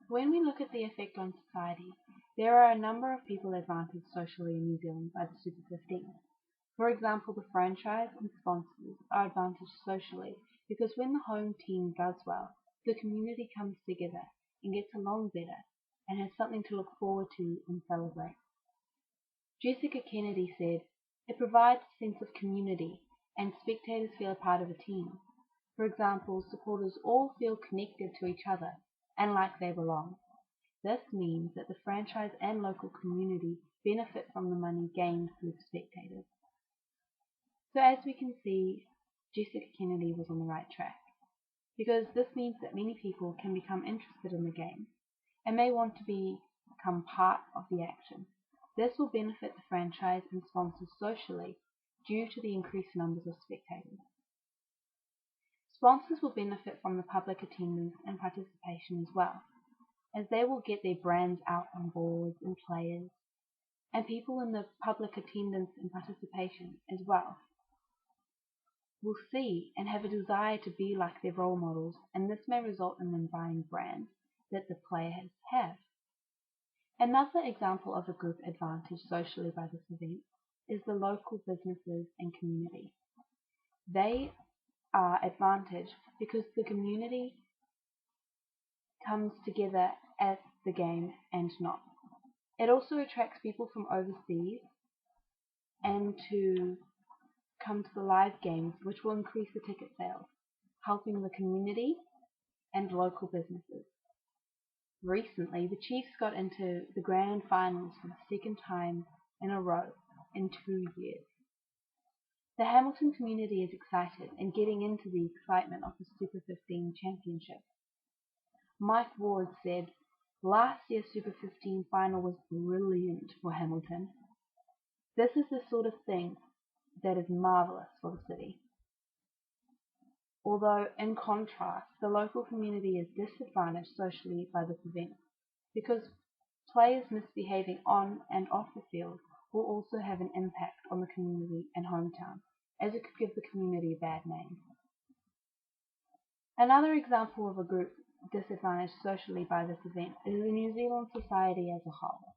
When we look at the effect on society, there are a number of people advantaged socially in New Zealand by the Super 15. For example, the franchise and sponsors are advantaged socially because when the home team does well, the community comes together and gets along better and has something to look forward to and celebrate. Jessica Kennedy said, "It provides a sense of community and spectators feel a part of a team. For example, supporters all feel connected to each other and like they belong. This means that the franchise and local community benefit from the money gained through the spectators." So as we can see, Jessica Kennedy was on the right track, because this means that many people can become interested in the game and may want to become part of the action. This will benefit the franchise and sponsors socially due to the increased numbers of spectators. Sponsors will benefit from the public attendance and participation as well, as they will get their brands out on boards and players, and people in the public attendance and participation as well will see and have a desire to be like their role models, and this may result in them buying brands that the players have. Another example of a group advantaged socially by this event is the local businesses and community. They are advantaged because the community comes together at the game and not. It also attracts people from overseas and to come to the live games, which will increase the ticket sales, helping the community and local businesses. Recently, the Chiefs got into the grand finals for the second time in a row in 2 years. The Hamilton community is excited and getting into the excitement of the Super 15 championship. Mike Ward said, "Last year's Super 15 final was brilliant for Hamilton. This is the sort of thing that is marvelous for the city." Although, in contrast, the local community is disadvantaged socially by this event, because players misbehaving on and off the field will also have an impact on the community and hometown, as it could give the community a bad name. Another example of a group disadvantaged socially by this event is the New Zealand society as a whole.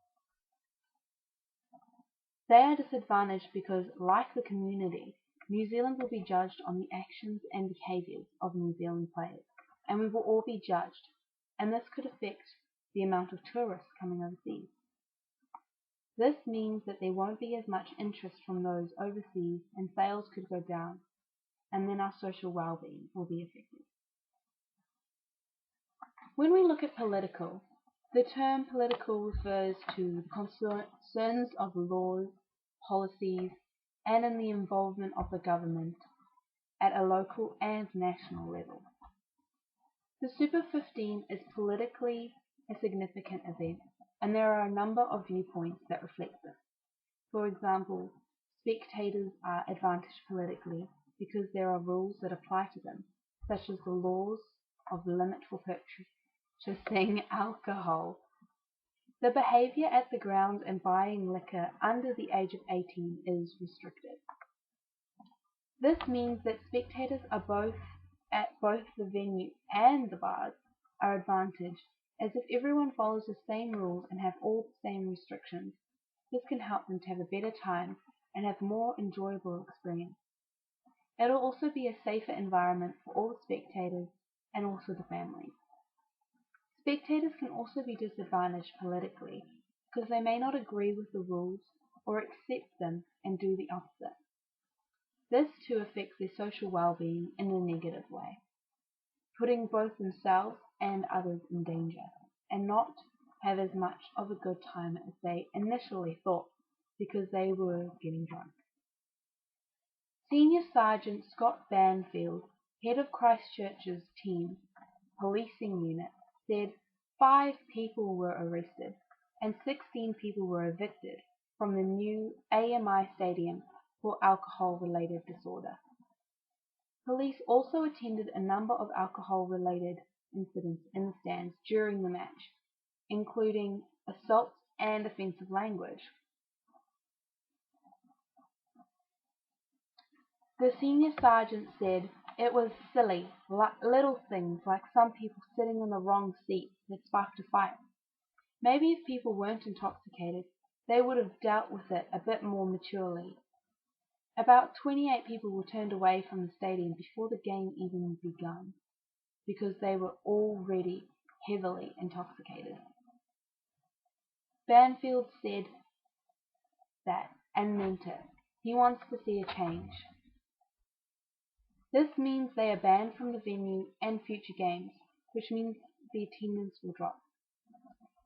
They are disadvantaged because, like the community, New Zealand will be judged on the actions and behaviours of New Zealand players, and we will all be judged, and this could affect the amount of tourists coming overseas. This means that there won't be as much interest from those overseas and sales could go down, and then our social well-being will be affected. When we look at political, the term political refers to the concerns of laws, policies, and in the involvement of the government at a local and national level. The Super 15 is politically a significant event, and there are a number of viewpoints that reflect this. For example, spectators are advantaged politically because there are rules that apply to them, such as the laws of limit for purchasing alcohol. The behaviour at the ground and buying liquor under the age of 18 is restricted. This means that spectators are at both the venue and the bars are advantaged, as if everyone follows the same rules and have all the same restrictions, this can help them to have a better time and have more enjoyable experience. It will also be a safer environment for all the spectators and also the families. Spectators can also be disadvantaged politically because they may not agree with the rules or accept them and do the opposite. This too affects their social well-being in a negative way, putting both themselves and others in danger, and not have as much of a good time as they initially thought because they were getting drunk. Senior Sergeant Scott Banfield, head of Christchurch's team policing unit, said 5 people were arrested and 16 people were evicted from the new AMI Stadium for alcohol-related disorder. Police also attended a number of alcohol-related incidents in the stands during the match, including assaults and offensive language. The senior sergeant said, It was silly, little things like some people sitting in the wrong seat that sparked a fight. Maybe if people weren't intoxicated, they would have dealt with it a bit more maturely. About 28 people were turned away from the stadium before the game even begun, because they were already heavily intoxicated. Banfield said that and meant it. He wants to see a change. This means they are banned from the venue and future games, which means the attendance will drop.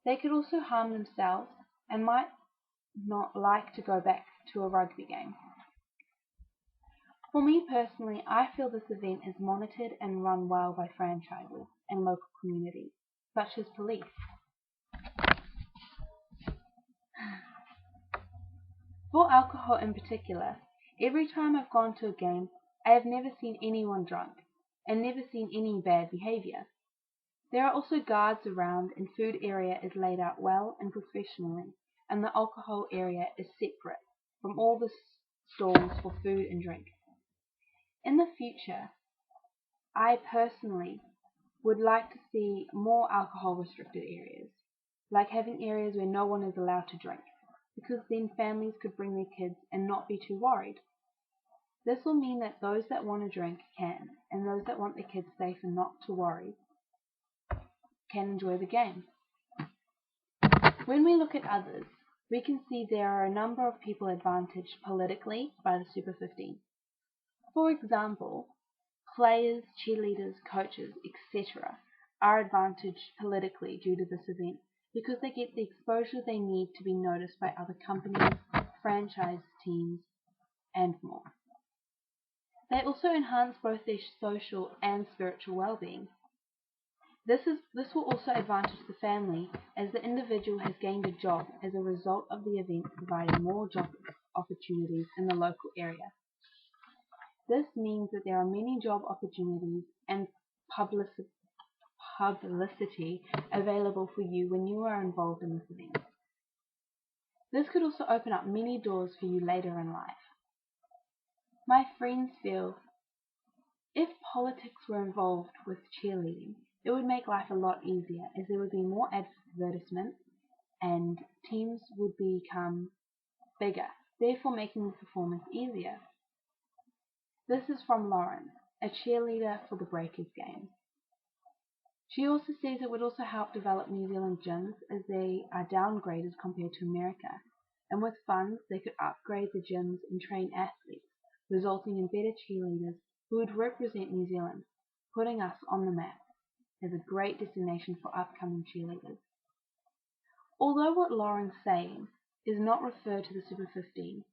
They could also harm themselves and might not like to go back to a rugby game. For me personally, I feel this event is monitored and run well by franchises and local communities, such as police. For alcohol in particular, every time I've gone to a game, I have never seen anyone drunk, and never seen any bad behavior. There are also guards around, and food area is laid out well and professionally, and the alcohol area is separate from all the stalls for food and drink. In the future, I personally would like to see more alcohol restricted areas, like having areas where no one is allowed to drink, because then families could bring their kids and not be too worried. This will mean that those that want to drink can, and those that want their kids safe and not to worry can enjoy the game. When we look at others, we can see there are a number of people advantaged politically by the Super 15. For example, players, cheerleaders, coaches, etc. are advantaged politically due to this event because they get the exposure they need to be noticed by other companies, franchise teams, and more. They also enhance both their social and spiritual well-being. This will also advantage the family, as the individual has gained a job as a result of the event providing more job opportunities in the local area. This means that there are many job opportunities and publicity available for you when you are involved in this event. This could also open up many doors for you later in life. My friends feel if politics were involved with cheerleading, it would make life a lot easier, as there would be more advertisements and teams would become bigger, therefore making the performance easier. This is from Lauren, a cheerleader for the Breakers game. She also says it would also help develop New Zealand gyms, as they are downgraded compared to America, and with funds they could upgrade the gyms and train athletes, resulting in better cheerleaders who would represent New Zealand, putting us on the map as a great destination for upcoming cheerleaders. Although what Lauren's saying is not referred to the Super 15,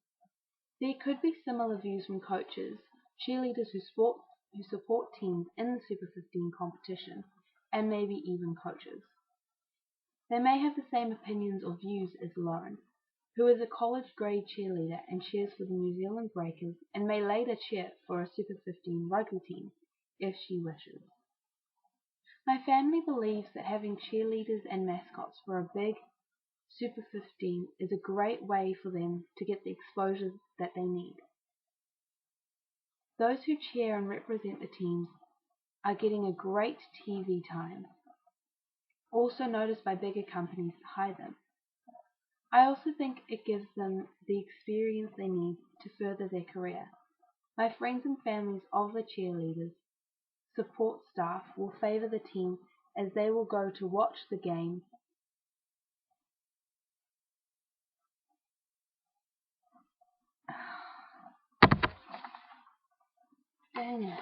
there could be similar views from coaches, cheerleaders who support teams in the Super 15 competition, and maybe even coaches. They may have the same opinions or views as Lauren, who is a college-grade cheerleader and cheers for the New Zealand Breakers and may later cheer for a Super 15 rugby team if she wishes. My family believes that having cheerleaders and mascots for a big Super 15 is a great way for them to get the exposure that they need. Those who cheer and represent the teams are getting a great TV time, also noticed by bigger companies to hire them. I also think it gives them the experience they need to further their career. My friends and families of the cheerleaders support staff will favour the team, as they will go to watch the game Dang it.